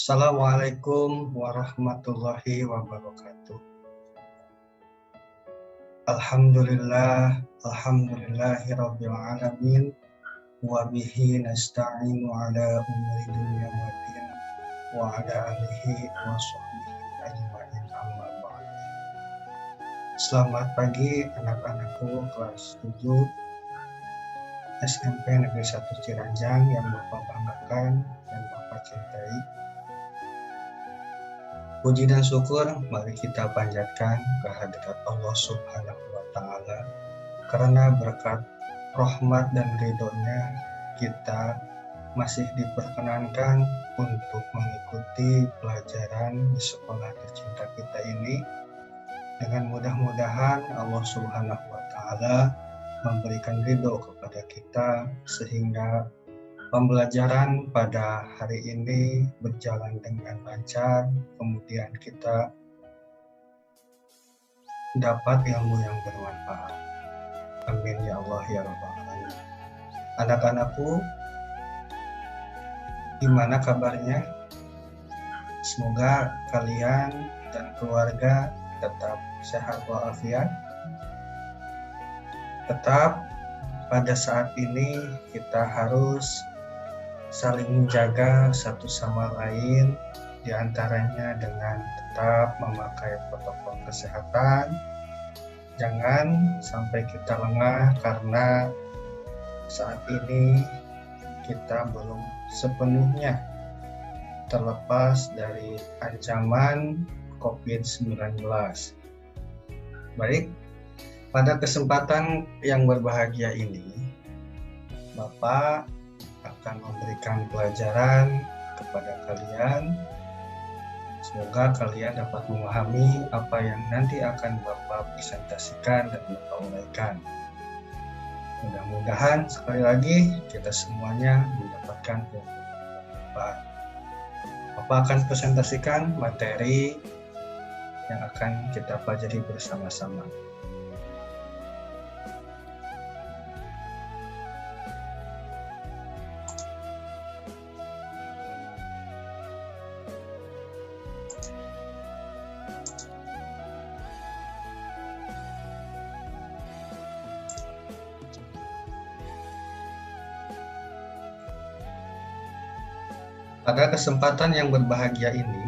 Assalamualaikum warahmatullahi wabarakatuh. Alhamdulillahi rabbil alamin wa bihi nasta'inu ala umuri dunya waddin wa ala alihi wa sahbihi ajma'in amma ba'd. Selamat pagi anak-anakku kelas 7 SMP Negeri 1 Ciranjang yang Bapak banggakan dan Bapak cintai. Puji dan syukur mari kita panjatkan kehadirat Allah Subhanahu wa Ta'ala, karena berkat rahmat dan ridhonya kita masih diperkenankan untuk mengikuti pelajaran di sekolah tercinta kita ini. Dengan mudah-mudahan Allah Subhanahu wa Ta'ala memberikan ridho kepada kita sehingga pembelajaran pada hari ini berjalan dengan lancar, kemudian kita dapat ilmu yang bermanfaat. Amin ya Allah ya Rabbal Alamin. Anak-anakku, gimana kabarnya? Semoga kalian dan keluarga tetap sehat walafiat. Tetap pada saat ini kita harus saling menjaga satu sama lain, diantaranya dengan tetap memakai protokol kesehatan. Jangan sampai kita lengah karena saat ini kita belum sepenuhnya terlepas dari ancaman COVID-19. Baik, pada kesempatan yang berbahagia ini, Bapak akan memberikan pelajaran kepada kalian. Semoga kalian dapat memahami apa yang nanti akan Bapak presentasikan dan Bapak uraikan. Mudah-mudahan sekali lagi kita semuanya mendapatkan manfaat. Bapak akan presentasikan materi yang akan kita pelajari bersama-sama. Pada kesempatan yang berbahagia ini,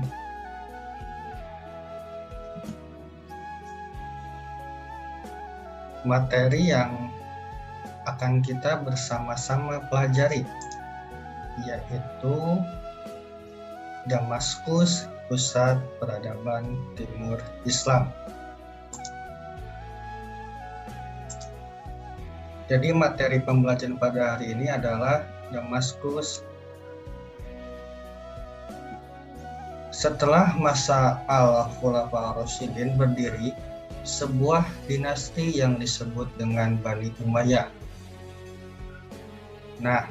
materi yang akan kita bersama-sama pelajari yaitu Damaskus, Pusat Peradaban Timur Islam. Jadi materi pembelajaran pada hari ini adalah Damaskus. Setelah masa Al-Khulafa Ar-Rasyidin berdiri sebuah dinasti yang disebut dengan Bani Umayyah. Nah,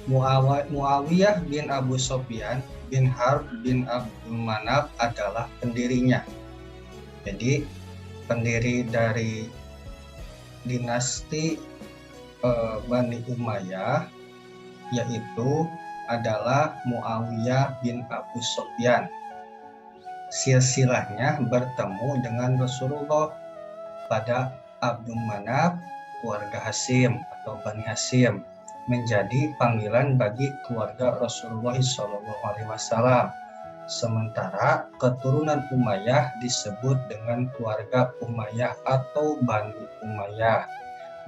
Muawiyah bin Abu Sufyan bin Harb bin Abdul Manaf adalah pendirinya. Jadi pendiri dari dinasti Bani Umayyah yaitu adalah Muawiyah bin Abu Sufyan. Silsilahnya bertemu dengan Rasulullah pada Abdul Manaf, keluarga Hashim atau Bani Hashim, menjadi panggilan bagi keluarga Rasulullah SAW. Sementara keturunan Umayyah disebut dengan keluarga Umayyah atau Bani Umayyah.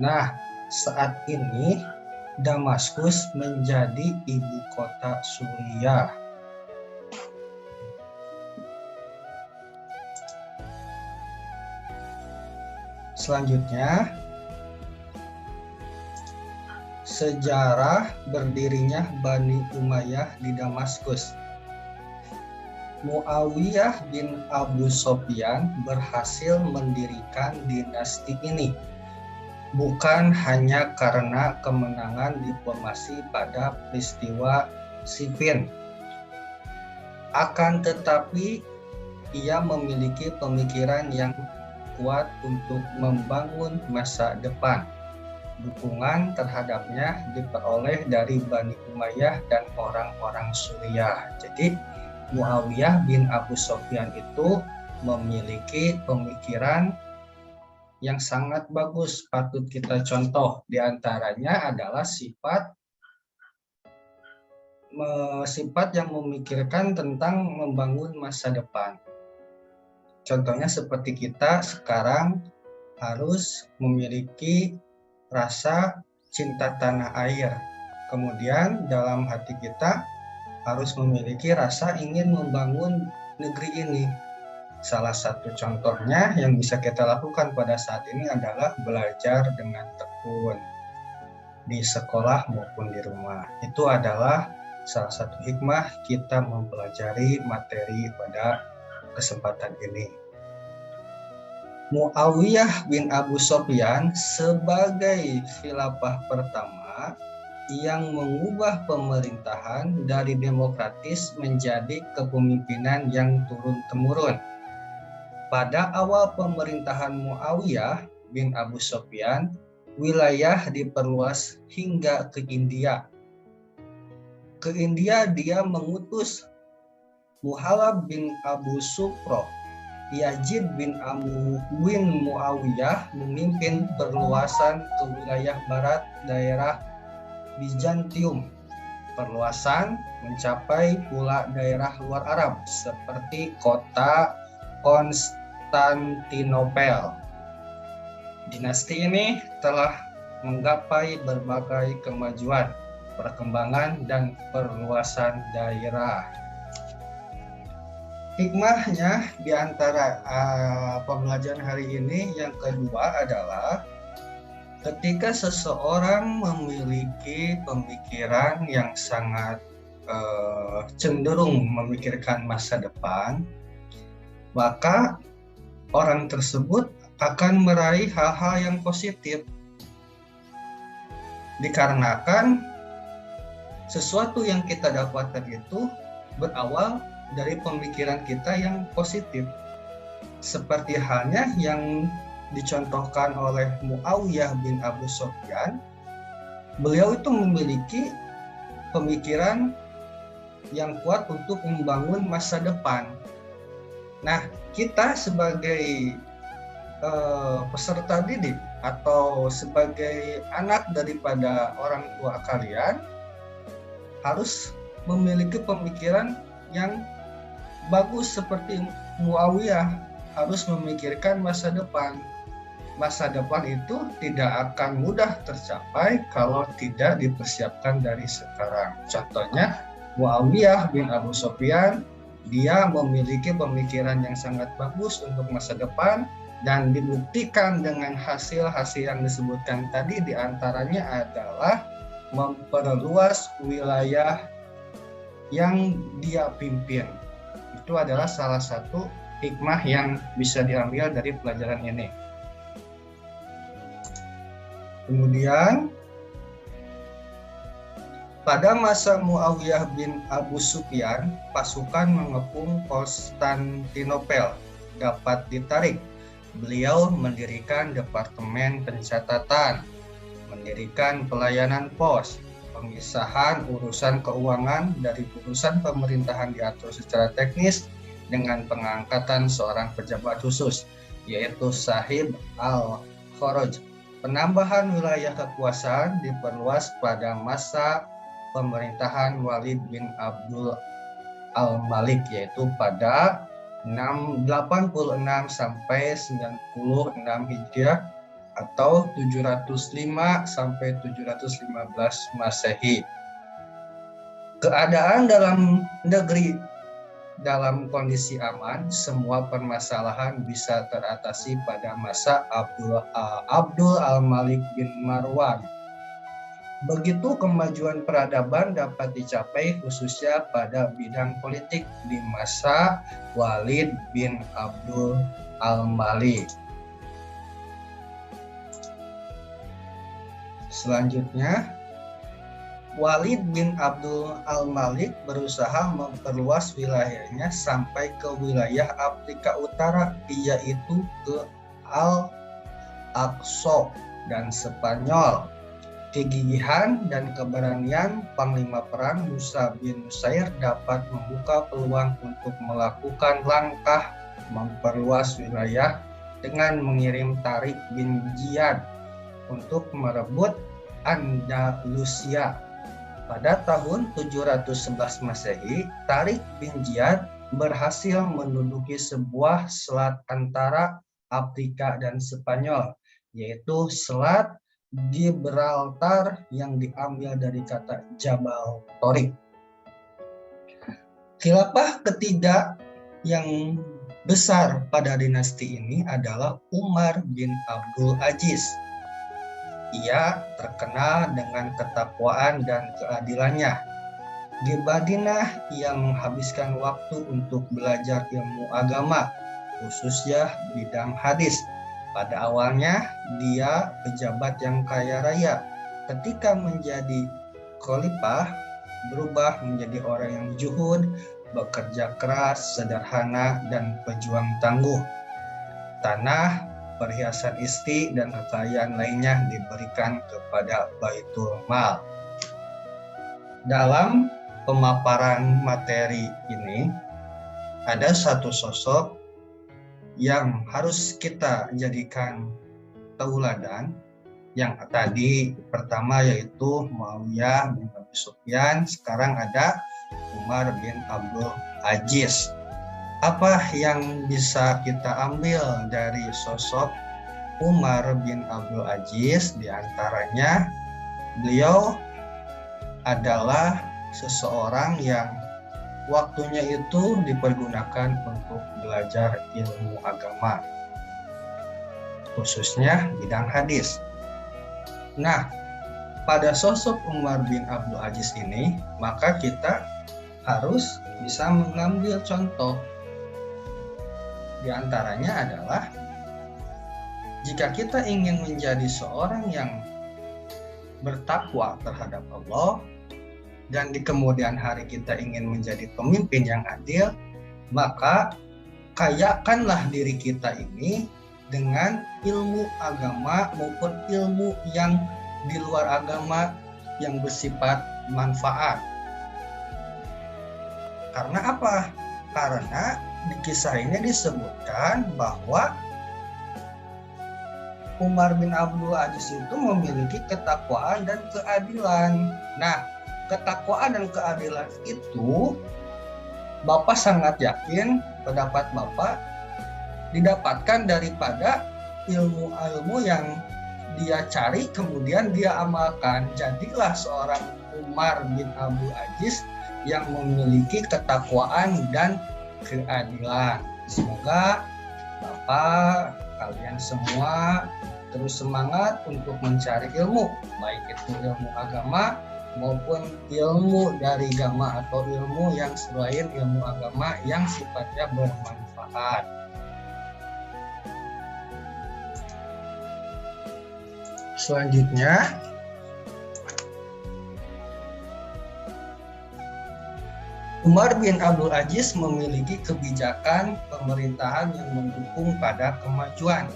Nah, saat ini Damaskus menjadi ibu kota Suriah. Selanjutnya, sejarah berdirinya Bani Umayyah di Damaskus. Muawiyah bin Abu Sufyan berhasil mendirikan dinasti ini bukan hanya karena kemenangan diplomasi pada peristiwa Siffin. Akan tetapi ia memiliki pemikiran yang kuat untuk membangun masa depan. Dukungan terhadapnya diperoleh dari Bani Umayyah dan orang-orang Suriah. Jadi Muawiyah bin Abu Sufyan itu memiliki pemikiran yang sangat bagus, patut kita contoh. Di antaranya adalah sifat yang memikirkan tentang membangun masa depan. Contohnya seperti kita sekarang harus memiliki rasa cinta tanah air. Kemudian dalam hati kita harus memiliki rasa ingin membangun negeri ini. Salah satu contohnya yang bisa kita lakukan pada saat ini adalah belajar dengan tekun di sekolah maupun di rumah. Itu adalah salah satu hikmah kita mempelajari materi pada kesempatan ini. Muawiyah bin Abu Sufyan sebagai khilafah pertama yang mengubah pemerintahan dari demokratis menjadi kepemimpinan yang turun-temurun. Pada awal pemerintahan Muawiyah bin Abu Sufyan, wilayah diperluas hingga ke India. Ke India dia mengutus Muhalab bin Abu Sufro, Yazid bin Muawiyah memimpin perluasan ke wilayah barat daerah Bizantium. Perluasan mencapai pula daerah luar Arab seperti kota Konstantinopel. Dinasti ini telah menggapai berbagai kemajuan, perkembangan, dan perluasan daerah. Hikmahnya di antara pembelajaran hari ini yang kedua adalah ketika seseorang memiliki pemikiran yang sangat cenderung memikirkan masa depan, maka orang tersebut akan meraih hal-hal yang positif. Dikarenakan sesuatu yang kita dapatkan itu berawal dari pemikiran kita yang positif. Seperti halnya yang dicontohkan oleh Muawiyah bin Abu Sufyan, beliau itu memiliki pemikiran yang kuat untuk membangun masa depan. Nah, kita sebagai peserta didik atau sebagai anak daripada orang tua kalian harus memiliki pemikiran yang bagus seperti Muawiyah, harus memikirkan masa depan. Masa depan itu tidak akan mudah tercapai kalau tidak dipersiapkan dari sekarang. Contohnya Muawiyah bin Abu Sufyan, dia memiliki pemikiran yang sangat bagus untuk masa depan dan dibuktikan dengan hasil-hasil yang disebutkan tadi, diantaranya adalah memperluas wilayah yang dia pimpin. Itu adalah salah satu hikmah yang bisa diambil dari pelajaran ini. Kemudian pada masa Muawiyah bin Abu Sufyan, pasukan mengepung Konstantinopel dapat ditarik. Beliau mendirikan departemen pencatatan, mendirikan pelayanan pos, pemisahan urusan keuangan dari urusan pemerintahan diatur secara teknis dengan pengangkatan seorang pejabat khusus, yaitu Sahib al-Kharaj. Penambahan wilayah kekuasaan diperluas pada masa pemerintahan Walid bin Abdul al-Malik, yaitu pada 86 sampai 96 Hijriah atau 705 sampai 715 Masehi. Keadaan dalam negeri dalam kondisi aman, semua permasalahan bisa teratasi pada masa Abdul al-Malik bin Marwan. Begitu kemajuan peradaban dapat dicapai khususnya pada bidang politik di masa Walid bin Abdul al-Malik. Selanjutnya, Walid bin Abdul al-Malik berusaha memperluas wilayahnya sampai ke wilayah Afrika Utara, yaitu ke Al-Aqsa dan Spanyol. Kegigihan dan keberanian Panglima Perang Musa bin Nusair dapat membuka peluang untuk melakukan langkah memperluas wilayah dengan mengirim Tariq bin Ziyad untuk merebut Andalusia. Pada tahun 711 Masehi, Tariq bin Ziyad berhasil menduduki sebuah selat antara Afrika dan Spanyol, yaitu Selat Gibraltar yang diambil dari kata Jabal Tariq. Khilafah ketiga yang besar pada dinasti ini adalah Umar bin Abdul Aziz. Ia terkenal dengan ketakwaan dan keadilannya. Di Madinah, ia menghabiskan waktu untuk belajar ilmu agama, khususnya bidang hadis. Pada awalnya, dia pejabat yang kaya raya. Ketika menjadi khalifah, berubah menjadi orang yang zuhud, bekerja keras, sederhana, dan pejuang tangguh. Tanah, perhiasan istri, dan kekayaan lainnya diberikan kepada Baitul Mal. Dalam pemaparan materi ini, ada satu sosok yang harus kita jadikan tauladan. Yang tadi pertama yaitu Muawiyah bin Abi Sufyan, sekarang ada Umar bin Abdul Aziz. Apa yang bisa kita ambil dari sosok Umar bin Abdul Aziz? Di antaranya, beliau adalah seseorang yang waktunya itu dipergunakan untuk belajar ilmu agama, khususnya bidang hadis. Nah, pada sosok Umar bin Abdul Aziz ini, maka kita harus bisa mengambil contoh. Di antaranya adalah, jika kita ingin menjadi seorang yang bertakwa terhadap Allah, dan di kemudian hari kita ingin menjadi pemimpin yang adil, maka kayakanlah diri kita ini dengan ilmu agama maupun ilmu yang di luar agama yang bersifat manfaat. Karena apa? Karena di kisah ini disebutkan bahwa Umar bin Abdul Aziz itu memiliki ketakwaan dan keadilan. Nah, ketakwaan dan keadilan itu Bapak sangat yakin pendapat Bapak didapatkan daripada ilmu-ilmu yang dia cari kemudian dia amalkan. Jadilah seorang Umar bin Abdul Aziz yang memiliki ketakwaan dan keadilan. Semoga Bapak, kalian semua terus semangat untuk mencari ilmu, baik itu ilmu agama maupun ilmu dari agama atau ilmu yang selain ilmu agama yang sifatnya bermanfaat. Selanjutnya, Umar bin Abdul Aziz memiliki kebijakan pemerintahan yang mendukung pada kemajuan.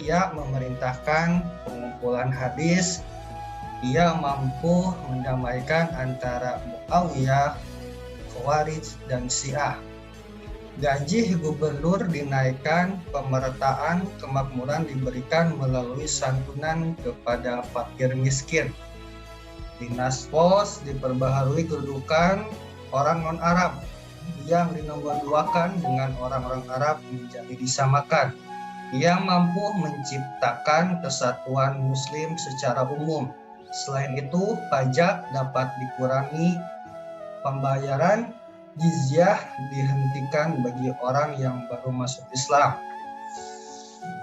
Ia memerintahkan pengumpulan hadis. Ia mampu mendamaikan antara Muawiyah, Khawarij, dan Syiah. Gaji gubernur dinaikkan, pemerataan kemakmuran diberikan melalui santunan kepada fakir miskin. Dinas pos diperbaharui kedudukan orang non-Arab yang dinomorduakan dengan orang-orang Arab menjadi disamakan. Ia mampu menciptakan kesatuan Muslim secara umum. Selain itu, pajak dapat dikurangi, pembayaran jizyah dihentikan bagi orang yang baru masuk Islam.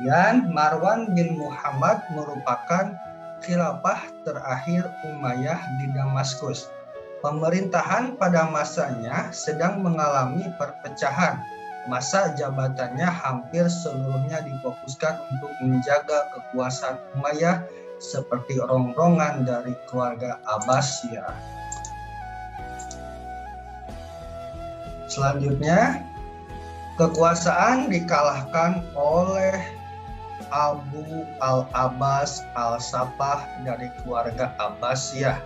Dan Marwan bin Muhammad merupakan khilafah terakhir Umayyah di Damaskus. Pemerintahan pada masanya sedang mengalami perpecahan. Masa jabatannya hampir seluruhnya difokuskan untuk menjaga kekuasaan Umayyah seperti rongrongan dari keluarga Abbasiyah. Selanjutnya, kekuasaan dikalahkan oleh Abu al-Abbas al-Sapah dari keluarga Abbasiyah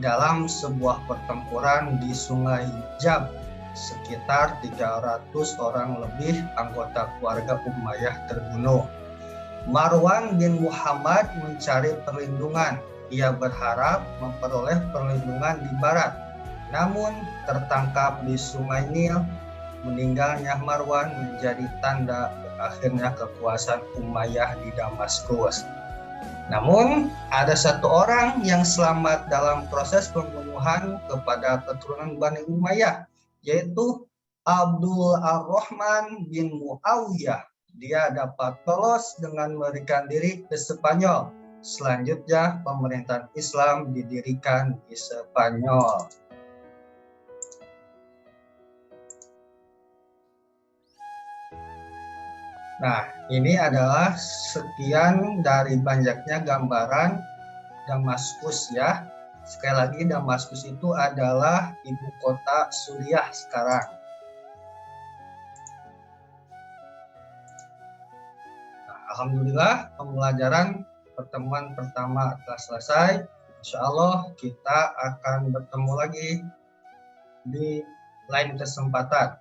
dalam sebuah pertempuran di Sungai Jab. Sekitar 300 orang lebih anggota keluarga Umayyah terbunuh. Marwan bin Muhammad mencari perlindungan. Ia berharap memperoleh perlindungan di barat, namun tertangkap di Sungai Nil. Meninggalnya Marwan menjadi tanda berakhirnya kekuasaan Umayyah di Damaskus. Namun, ada satu orang yang selamat dalam proses pembunuhan kepada keturunan Bani Umayyah, yaitu Abdul Ar-Rahman bin Muawiyah. Dia dapat lolos dengan melarikan diri ke Spanyol. Selanjutnya, pemerintahan Islam didirikan di Spanyol. Nah, ini adalah sekian dari banyaknya gambaran Damaskus ya. Sekali lagi, Damaskus itu adalah ibu kota Suriah sekarang. Nah, alhamdulillah pembelajaran pertemuan pertama telah selesai. Insya Allah kita akan bertemu lagi di lain kesempatan.